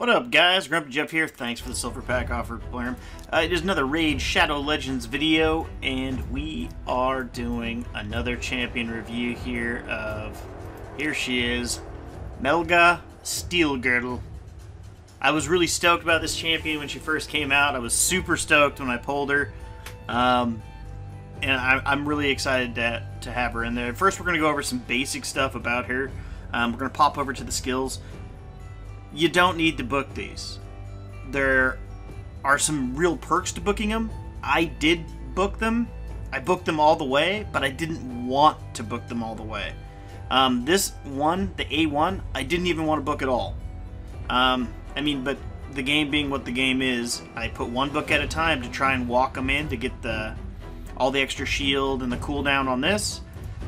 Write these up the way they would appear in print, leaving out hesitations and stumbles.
What up, guys? Grumpy Jeff here. Thanks for the silver pack offer, Blair. It is another Raid Shadow Legends video, and we are doing another champion review here of, here she is, Melga Steelgirdle. I was really stoked about this champion when she first came out. I was super stoked when I pulled her, and I'm really excited to have her in there. First, we're going to go over some basic stuff about her. We're going to pop over to the skills. You don't need to book these. There are some real perks to booking them. I did book them. I booked them all the way, but I didn't want to book them all the way. This one, the A1, I didn't even want to book at all. I mean, but the game being what the game is, I put one book at a time to try and walk them in to get all the extra shield and the cooldown on this,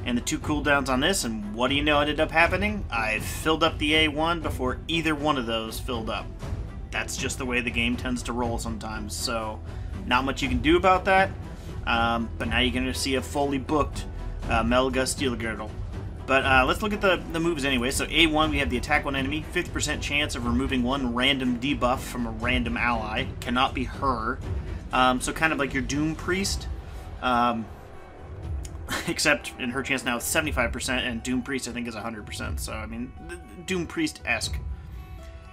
and the 2 cooldowns on this, and what do you know ended up happening? I filled up the A1 before either one of those filled up. That's just the way the game tends to roll sometimes, so not much you can do about that, but now you're going to see a fully booked Melga Steelgirdle. But let's look at the moves anyway. So A1, we have the attack one enemy, 50% chance of removing one random debuff from a random ally. Cannot be her. So kind of like your Doom Priest. Except in her chance now it's 75%, and Doom Priest I think is 100%. So I mean, Doom Priest-esque.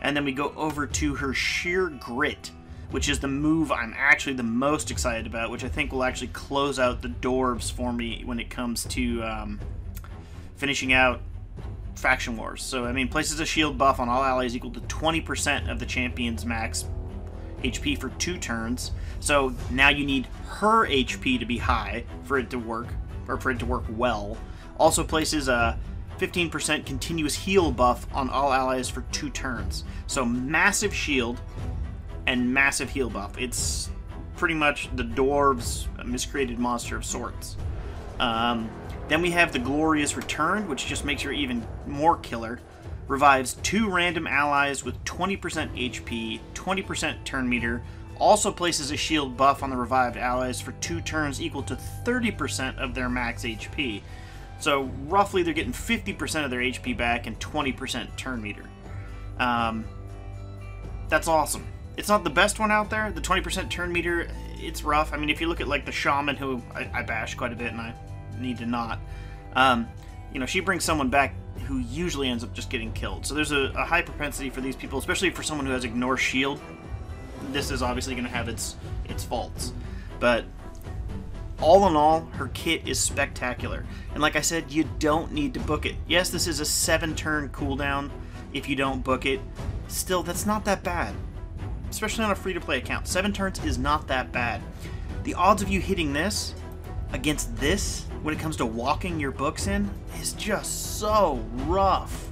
And then we go over to her Sheer Grit, which is the move I'm actually the most excited about, which I think will actually close out the dwarves for me when it comes to finishing out Faction Wars. So I mean, places a shield buff on all allies equal to 20% of the champion's max HP for 2 turns. So now you need her HP to be high for it to work, or for it to work well. Also places a 15% continuous heal buff on all allies for 2 turns. So massive shield and massive heal buff. It's pretty much the dwarves' miscreated monster of sorts. Then we have the Glorious Return, which just makes her even more killer. Revives 2 random allies with 20% HP, 20% turn meter. Also places a shield buff on the revived allies for 2 turns equal to 30% of their max HP. So roughly they're getting 50% of their HP back and 20% turn meter. That's awesome. It's not the best one out there. The 20% turn meter, it's rough. I mean, if you look at like the Shaman, who I bash quite a bit and I need to not, you know, she brings someone back who usually ends up just getting killed. So there's a high propensity for these people, especially for someone who has Ignore Shield. This is obviously going to have its faults. But all in all, her kit is spectacular. And like I said, you don't need to book it. Yes, this is a 7-turn cooldown if you don't book it. Still, that's not that bad. Especially on a free-to-play account. 7 turns is not that bad. The odds of you hitting this against this, when it comes to walking your books in, is just so rough.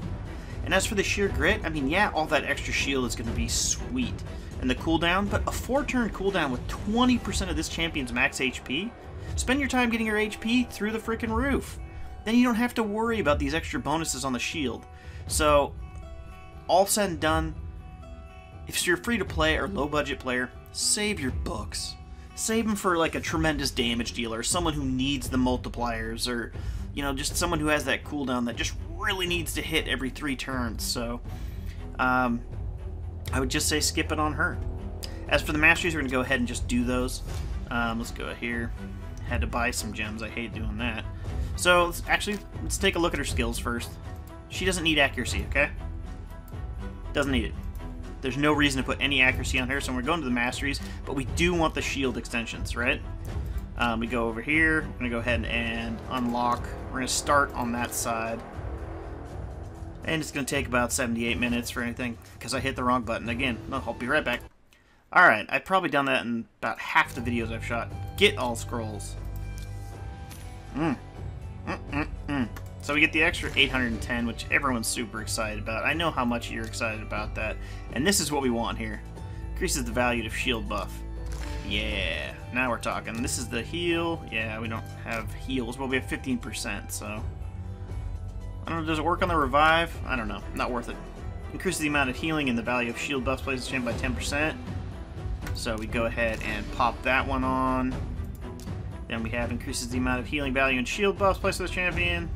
And as for the Sheer Grit, I mean, yeah, all that extra shield is going to be sweet. And the cooldown, but a 4-turn cooldown with 20% of this champion's max HP? Spend your time getting your HP through the freaking roof. Then you don't have to worry about these extra bonuses on the shield. So, all said and done, if you're free to play or low budget player, save your books. Save them for like a tremendous damage dealer, someone who needs the multipliers, or, you know, just someone who has that cooldown that just really needs to hit every 3 turns. So, I would just say skip it on her. As for the Masteries, we're going to go ahead and just do those. Let's go here. Had to buy some gems. I hate doing that. So, let's take a look at her skills first. She doesn't need accuracy, okay? Doesn't need it. There's no reason to put any accuracy on her, so we're going to the Masteries, but we do want the shield extensions, right? We go over here. We're going to go ahead and unlock. We're going to start on that side. And it's going to take about 78 minutes for anything, because I hit the wrong button again. I'll be right back. Alright, I've probably done that in about half the videos I've shot. Get all scrolls. So we get the extra 810, which everyone's super excited about. I know how much you're excited about that. And this is what we want here. Increases the value of shield buff. Yeah, now we're talking. This is the heal. Yeah, we don't have heals, but we have 15%, so I don't know, does it work on the revive? I don't know. Not worth it. Increases the amount of healing and the value of shield buffs places champion by 10%. So we go ahead and pop that one on. Then we have increases the amount of healing value and shield buffs placed with the champion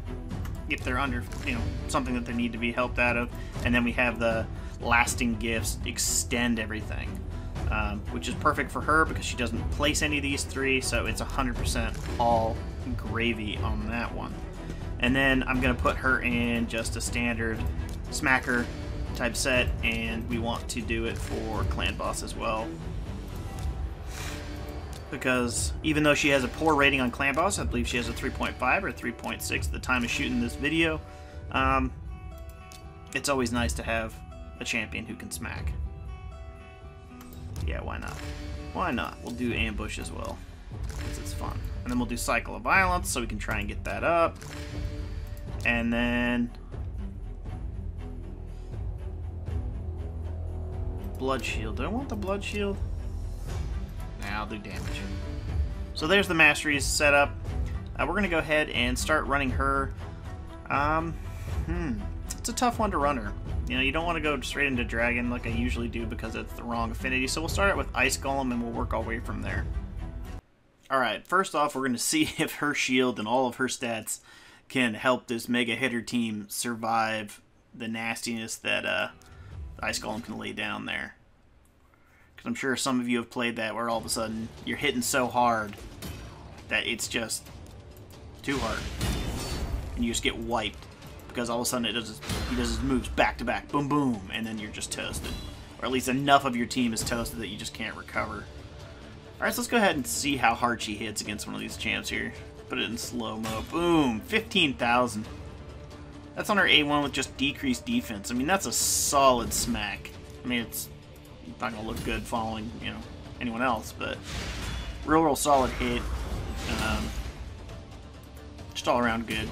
if they're under, you know, something that they need to be helped out of. And then we have the lasting gifts, extend everything. Which is perfect for her because she doesn't place any of these 3, so it's 100% all gravy on that one. And then I'm going to put her in just a standard smacker type set, and we want to do it for clan boss as well. Because even though she has a poor rating on clan boss, I believe she has a 3.5 or 3.6 at the time of shooting this video, it's always nice to have a champion who can smack. Yeah, why not? Why not? We'll do ambush as well, because it's fun. And then we'll do cycle of violence, so we can try and get that up. And then blood shield. Do I want the blood shield? Nah, I'll do damage. So there's the Masteries set up. We're going to go ahead and start running her. It's a tough one to run her. You know, you don't want to go straight into Dragon like I usually do because it's the wrong affinity. So we'll start out with Ice Golem and we'll work our way from there. Alright, first off we're going to see if her shield and all of her stats can help this Mega Hitter team survive the nastiness that Ice Golem can lay down there. Because I'm sure some of you have played that where all of a sudden you're hitting so hard that it's just too hard. And you just get wiped. Because all of a sudden he does his moves back to back, boom boom, and then you're just toasted. Or at least enough of your team is toasted that you just can't recover. Alright, so let's go ahead and see how hard she hits against one of these champs here. Put it in slow-mo. Boom! 15,000. That's on her A1 with just decreased defense. I mean, that's a solid smack. I mean, it's not going to look good following, you know, anyone else, but real solid hit. Just all around good.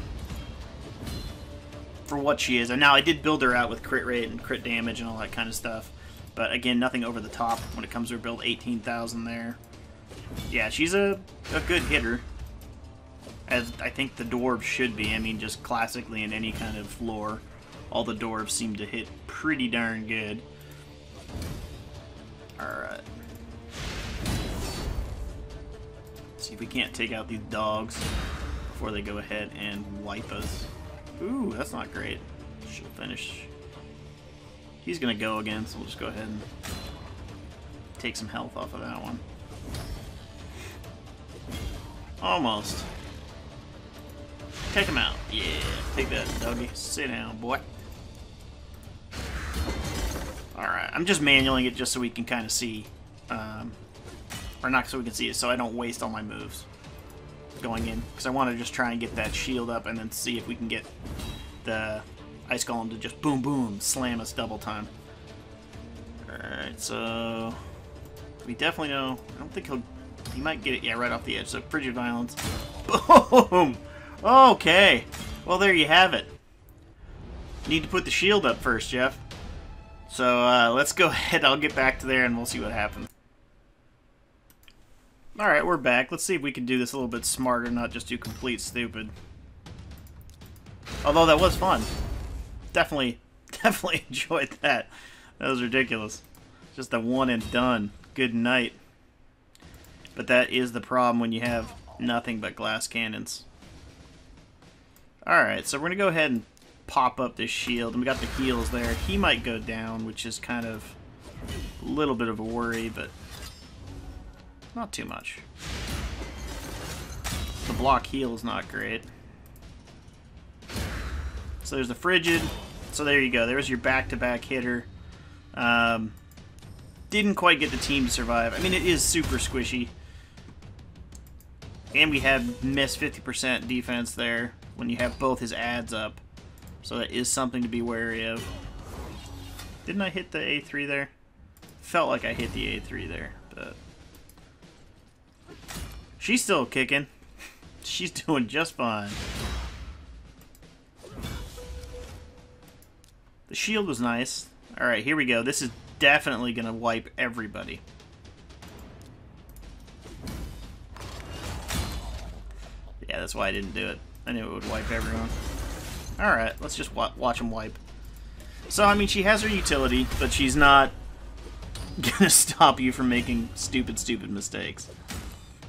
For what she is. And now I did build her out with crit rate and crit damage and all that kind of stuff. But again, nothing over the top when it comes to her build. 18,000 there. Yeah, she's a good hitter. As I think the dwarves should be. I mean, just classically in any kind of lore, all the dwarves seem to hit pretty darn good. Alright. See if we can't take out these dogs before they go ahead and wipe us. Ooh, that's not great. She'll finish. He's gonna go again, so we'll just go ahead and take some health off of that one. Almost. Take him out. Yeah, take that, doggy. Sit down, boy. Alright, I'm just manualing it just so we can kind of see. Or not so we can see it, so I don't waste all my moves going in, because I want to just try and get that shield up and then see if we can get the Ice Golem to just boom boom slam us double time. Alright, so we definitely know, I don't think he might get it, yeah, right off the edge. So Frigid Violence. Boom! Okay, well there you have it. Need to put the shield up first, Jeff. So let's go ahead, I'll get back to there and we'll see what happens. Alright, we're back. Let's see if we can do this a little bit smarter, not just do complete stupid. Although that was fun. Definitely enjoyed that. That was ridiculous. Just a one and done. Good night. But that is the problem when you have nothing but glass cannons. Alright, so we're going to go ahead and pop up this shield. And we got the heals there. He might go down, which is kind of a little bit of a worry, but not too much. The block heal is not great. So there's the Frigid. So there you go. There's your back-to-back hitter. Didn't quite get the team to survive. I mean, it is super squishy. And we had missed 50% defense there when you have both his adds up. So that is something to be wary of. Didn't I hit the A3 there? Felt like I hit the A3 there, but she's still kicking. She's doing just fine. The shield was nice. Alright, here we go. This is definitely going to wipe everybody. Yeah, that's why I didn't do it. I knew it would wipe everyone. Alright, let's just watch them wipe. So, I mean, she has her utility, but she's not going to stop you from making stupid mistakes.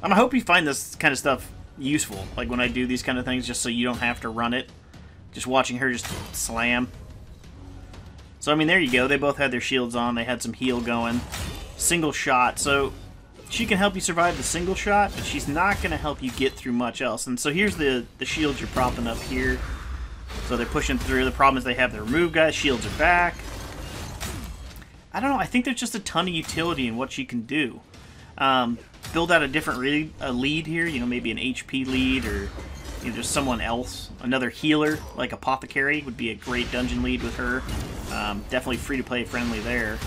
I hope you find this kind of stuff useful. Like when I do these kind of things, just so you don't have to run it. Just watching her just slam. So, I mean, there you go. They both had their shields on. They had some heal going. Single shot. So, she can help you survive the single shot, but she's not going to help you get through much else. And so here's the shields you're propping up here. So they're pushing through. The problem is they have the remove guys. Shields are back. I don't know. I think there's just a ton of utility in what she can do. Build out a different lead here. You know, maybe an HP lead or you know, just someone else. Another healer, like Apothecary, would be a great dungeon lead with her. Definitely free-to-play friendly there.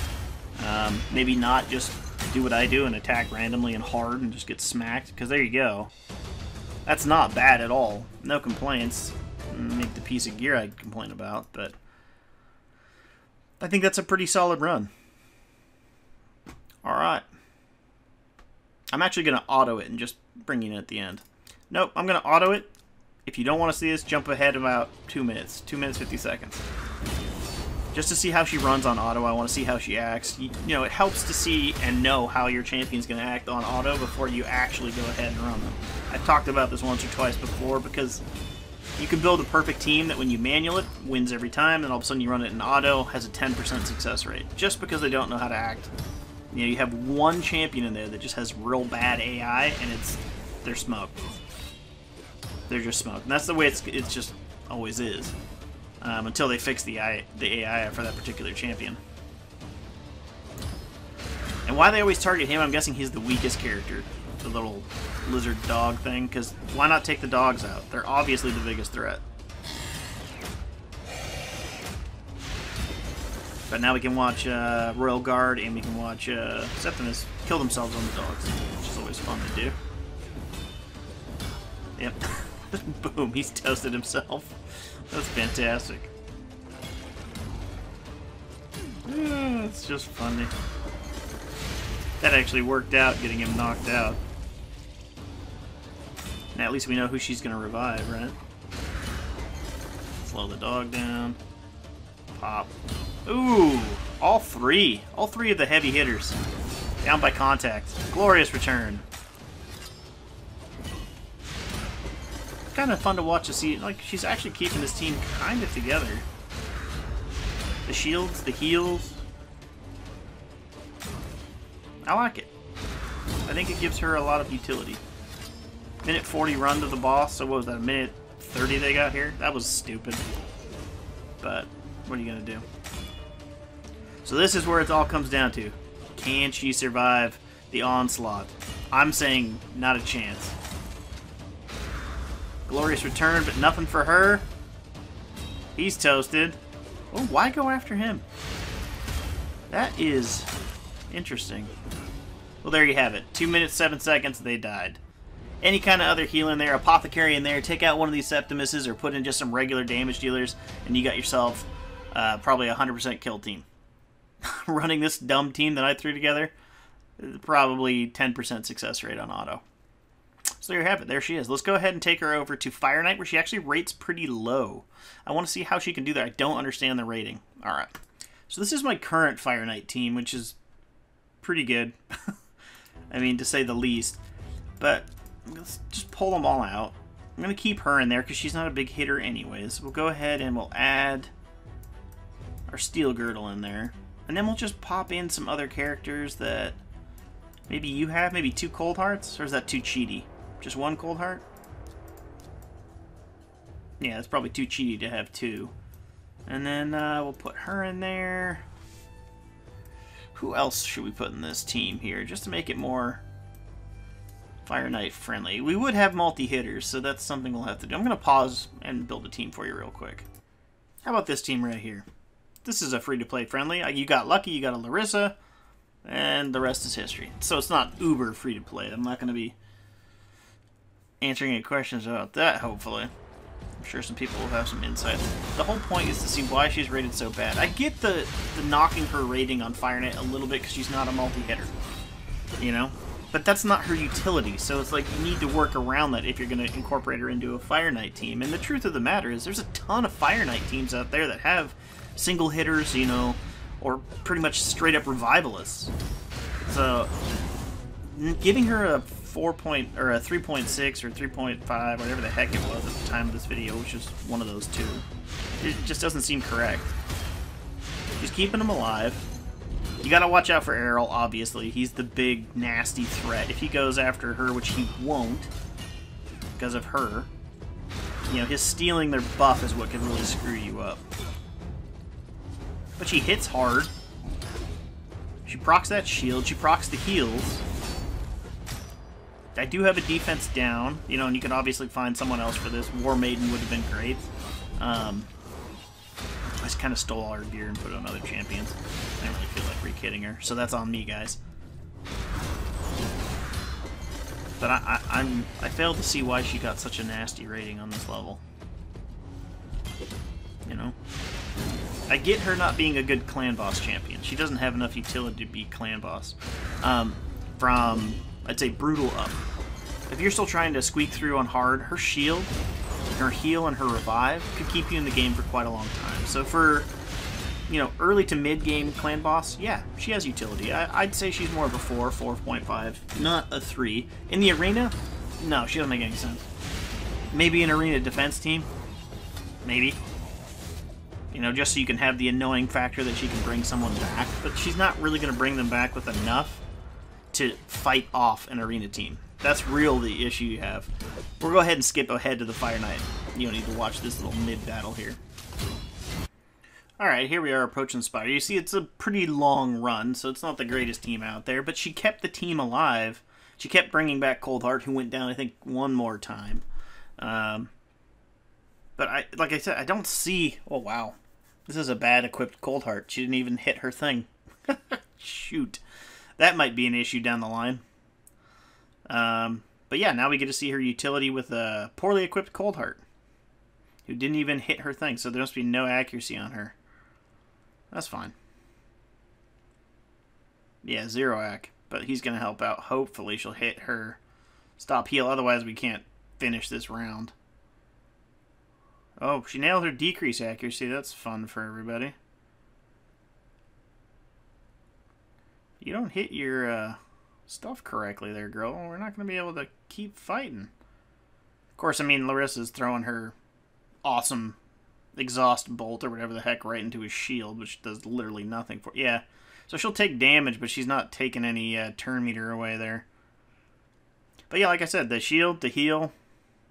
Maybe not just do what I do and attack randomly and hard and just get smacked, because there you go. That's not bad at all. No complaints. Maybe the piece of gear I'd complain about, but I think that's a pretty solid run. Alright. I'm actually going to auto it and just bring you in at the end. Nope, I'm going to auto it. If you don't want to see this, jump ahead about 2 minutes. 2 minutes, 50 seconds. Just to see how she runs on auto, I want to see how she acts. You know, it helps to see and know how your champion's going to act on auto before you actually go ahead and run them. I've talked about this once or twice before, because you can build a perfect team that when you manual it, wins every time, and all of a sudden you run it in auto, has a 10% success rate. Just because they don't know how to act. You know, you have one champion in there that just has real bad AI, and they're smoked. They're just smoked. And that's the way it's just always is. Until they fix the AI for that particular champion. And why they always target him, I'm guessing he's the weakest character. The little lizard dog thing, because why not take the dogs out? They're obviously the biggest threat. But now we can watch Royal Guard, and we can watch Septimus kill themselves on the dogs, which is always fun to do. Yep. Boom, he's toasted himself. That's fantastic. It's just funny. That actually worked out, getting him knocked out. Now at least we know who she's going to revive, right? Slow the dog down. Pop. Ooh! All three. All three of the heavy hitters. Down by contact. Glorious return. Kind of fun to watch to see. Like, she's actually keeping this team kind of together. The shields, the heals. I like it. I think it gives her a lot of utility. Minute 40 run to the boss, so what was that, a minute 30 they got here? That was stupid. But, what are you going to do? So this is where it all comes down to. Can she survive the onslaught? I'm saying not a chance. Glorious return, but nothing for her. He's toasted. Oh, why go after him? That is interesting. Well, there you have it. 2 minutes, 7 seconds, they died. Any kind of other heal in there, Apothecary in there, take out one of these Septimuses or put in just some regular damage dealers, and you got yourself probably a 100% kill team. Running this dumb team that I threw together, probably 10% success rate on auto. So there you have it. There she is. Let's go ahead and take her over to Fire Knight, where she actually rates pretty low. I want to see how she can do that. I don't understand the rating. Alright. So this is my current Fire Knight team, which is pretty good. I mean, to say the least. But let's just pull them all out. I'm going to keep her in there because she's not a big hitter anyways. We'll go ahead and we'll add our Steelgirdle in there. And then we'll just pop in some other characters that maybe you have. Maybe 2 Cold Hearts? Or is that too cheaty? Just 1 Cold Heart? Yeah, it's probably too cheaty to have 2. And then we'll put her in there. Who else should we put in this team here? Just to make it more Fire Knight friendly. We would have multi-hitters, so that's something we'll have to do. I'm going to pause and build a team for you real quick. How about this team right here? This is a free-to-play friendly. You got Lucky, you got a Larissa, and the rest is history. So it's not uber free-to-play. I'm not going to be answering any questions about that, hopefully. I'm sure some people will have some insight. The whole point is to see why she's rated so bad. I get the knocking her rating on Fire Knight a little bit because she's not a multi-hitter. You know? But that's not her utility, so it's like you need to work around that if you're going to incorporate her into a Fire Knight team. And the truth of the matter is there's a ton of Fire Knight teams out there that have single hitters, you know, or pretty much straight up revivalists. So giving her a 3.6 or 3.5, whatever the heck it was at the time of this video, which is one of those two, it just doesn't seem correct. She's keeping him alive. You gotta watch out for Errol, obviously. He's the big, nasty threat. If he goes after her, which he won't, because of her, you know, his stealing their buff is what can really screw you up. But she hits hard. She procs that shield. She procs the heals. I do have a defense down, you know, and you can obviously find someone else for this. War Maiden would have been great. I just kind of stole all her gear and put it on other champions. I don't really feel like re-kitting her, so that's on me, guys. But I failed to see why she got such a nasty rating on this level. You know? I get her not being a good clan boss champion. She doesn't have enough utility to be clan boss. From, I'd say, brutal up. If you're still trying to squeak through on hard, her shield, her heal, and her revive could keep you in the game for quite a long time. So for, you know, early to mid-game clan boss, yeah, she has utility. I'd say she's more of a 4, 4.5, not a 3. In the arena, no, she doesn't make any sense. Maybe an arena defense team, maybe. You know, just so you can have the annoying factor that she can bring someone back, but she's not really going to bring them back with enough to fight off an arena team. That's real the issue you have. We'll go ahead and skip ahead to the Fire Knight. You don't need to watch this little mid-battle here. Alright, here we are approaching Spire. You see, it's a pretty long run, so it's not the greatest team out there, but she kept the team alive. She kept bringing back Coldheart, who went down, I think, one more time. But like I said, I don't see... Oh, wow. This is a bad equipped Coldheart. She didn't even hit her thing. Shoot. That might be an issue down the line. But yeah, now we get to see her utility with a poorly equipped Coldheart, who didn't even hit her thing, so there must be no accuracy on her. That's fine. Yeah, 0 ac, but he's going to help out. Hopefully she'll hit her stop heal, otherwise we can't finish this round. Oh, she nailed her decrease accuracy. That's fun for everybody. You don't hit your stuff correctly there, girl. We're not going to be able to keep fighting. Of course, I mean, Larissa's throwing her awesome exhaust bolt or whatever the heck right into his shield, which does literally nothing for... Yeah, so she'll take damage, but she's not taking any turn meter away there. But yeah, like I said, the shield, the heal,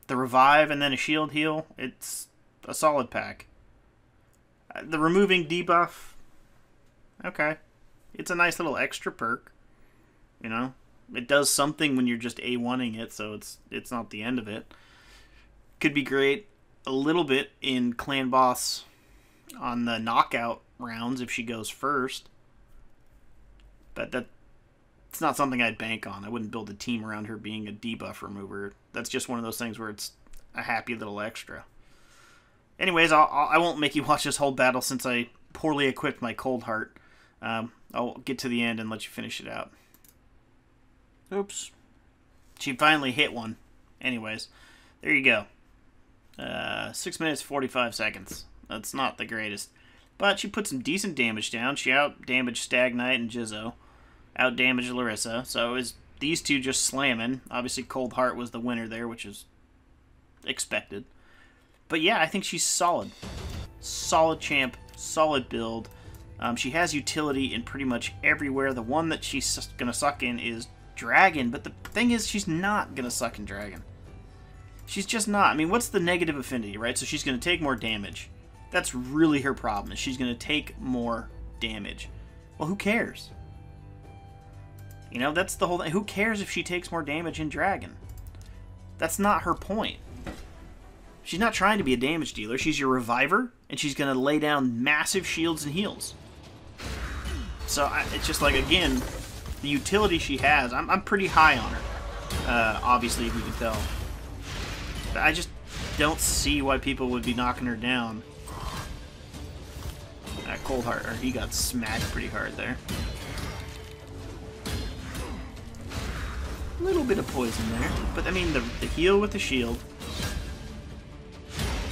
the revive, and then a shield heal, it's a solid pack. The removing debuff, okay. It's a nice little extra perk. You know, it does something when you're just A1ing it, so it's not the end of it. Could be great a little bit in clan boss on the knockout rounds if she goes first. But it's not something I'd bank on. I wouldn't build a team around her being a debuff remover. That's just one of those things where it's a happy little extra. Anyways, I won't make you watch this whole battle since I poorly equipped my Coldheart. I'll get to the end and let you finish it out. Oops. She finally hit one. Anyways, there you go. 6 minutes, 45 seconds. That's not the greatest. But she put some decent damage down. She out-damaged Stag Knight and Jizzo. Out-damaged Larissa. So is these two just slamming. Obviously, Coldheart was the winner there, which is expected. But yeah, I think she's solid. Solid champ. Solid build. She has utility in pretty much everywhere. The one that she's going to suck in is Dragon, but the thing is, she's not going to suck in Dragon. She's just not. I mean, what's the negative affinity, right? So she's going to take more damage. That's really her problem, is she's going to take more damage. Well, who cares? You know, that's the whole thing. Who cares if she takes more damage in Dragon? That's not her point. She's not trying to be a damage dealer. She's your reviver, and she's going to lay down massive shields and heals. So it's just like, again, the utility she has, I'm pretty high on her. Obviously, if you can tell. But I just don't see why people would be knocking her down. Coldheart, or he got smacked pretty hard there. A little bit of poison there. But, I mean, the heal with the shield.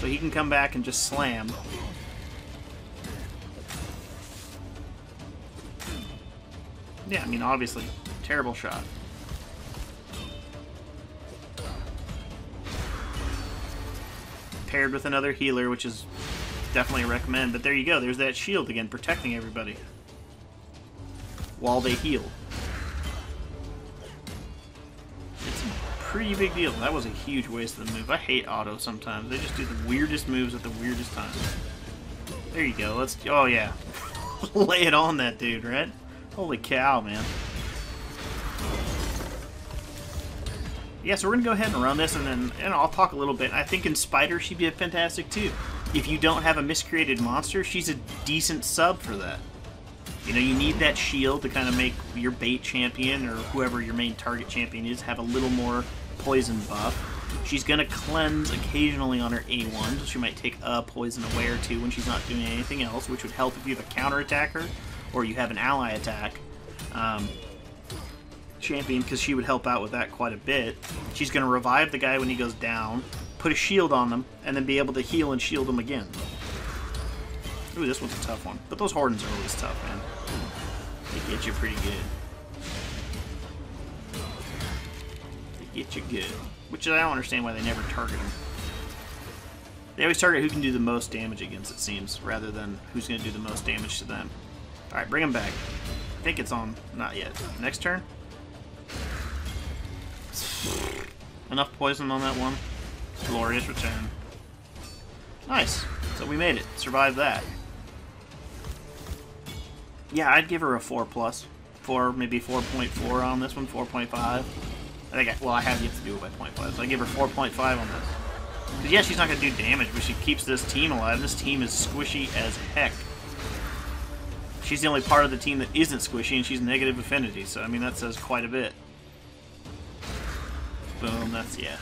So he can come back and just slam. Yeah, I mean, obviously, terrible shot. Paired with another healer, which is definitely recommend. But there you go. There's that shield again, protecting everybody while they heal. It's a pretty big deal. That was a huge waste of the move. I hate auto sometimes. They just do the weirdest moves at the weirdest times. There you go. Let's... Oh, yeah. Lay it on that dude, right? Holy cow, man. Yeah, so we're going to go ahead and run this, and then I'll talk a little bit. I think in Spider, she'd be fantastic, too. If you don't have a miscreated monster, she's a decent sub for that. You know, you need that shield to kind of make your bait champion, or whoever your main target champion is, have a little more poison buff. She's going to cleanse occasionally on her A1, so she might take a poison away or two when she's not doing anything else, which would help if you have a counter-attacker, or you have an ally attack. Champion, because she would help out with that quite a bit. She's going to revive the guy when he goes down, put a shield on them, and then be able to heal and shield them again. Ooh, this one's a tough one. But those Hordens are always tough, man. They get you pretty good. They get you good. Which I don't understand why they never target them. They always target who can do the most damage against, it seems, rather than who's going to do the most damage to them. Alright, bring them back. I think it's on. Not yet. Next turn? Enough poison on that one. Glorious return. Nice. So we made it. Survived that. Yeah, I'd give her a 4+. 4, maybe 4.4 on this one. 4.5. I think I have yet to do it by 0.5, so I give her 4.5 on this. Because yeah, she's not going to do damage, but she keeps this team alive. This team is squishy as heck. She's the only part of the team that isn't squishy, and she's negative affinity, so I mean that says quite a bit. Boom, that's, yeah.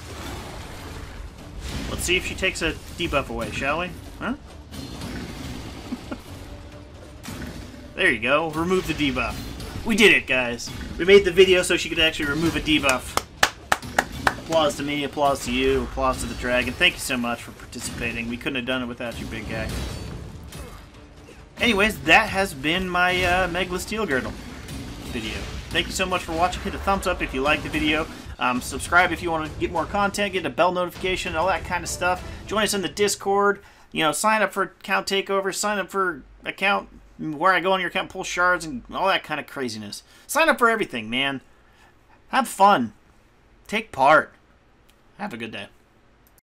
Let's see if she takes a debuff away, shall we? Huh? There you go, remove the debuff. We did it, guys. We made the video so she could actually remove a debuff. Applause to me, applause to you, applause to the dragon. Thank you so much for participating. We couldn't have done it without you, big guy. Anyways, that has been my Melga Steelgirdle video. Thank you so much for watching. Hit a thumbs up if you liked the video. Subscribe if you want to get more content, get a bell notification, all that kind of stuff. Join us in the Discord. You know, sign up for account takeover, sign up for account where I go on your account, pull shards, and all that kind of craziness. Sign up for everything, man. Have fun. Take part. Have a good day.